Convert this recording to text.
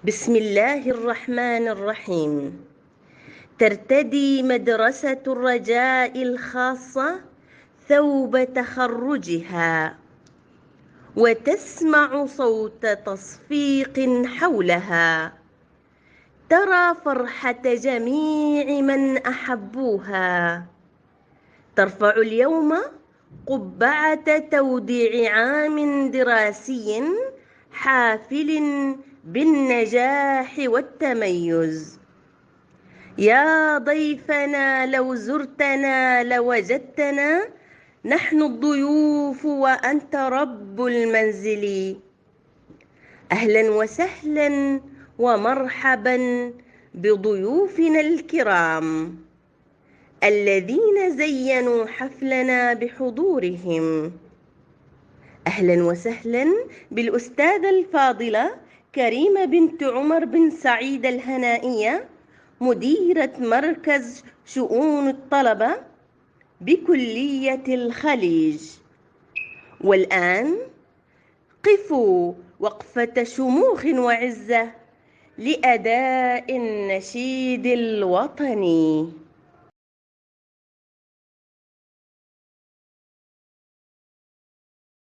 بسم الله الرحمن الرحيم. ترتدي مدرسة الرجاء الخاصة ثوب تخرجها، وتسمع صوت تصفيق حولها، ترى فرحة جميع من أحبوها. ترفع اليوم قبعة توديع عام دراسي حافل بالنجاح والتميز. يا ضيفنا لو زرتنا لوجدتنا نحن الضيوف وأنت رب المنزل. أهلا وسهلا ومرحبا بضيوفنا الكرام الذين زينوا حفلنا بحضورهم. أهلا وسهلا بالأستاذة الفاضلة كريمة بنت عمر بن سعيد الهنائية، مديرة مركز شؤون الطلبة بكلية الخليج. والآن قفوا وقفة شموخ وعزة لأداء النشيد الوطني.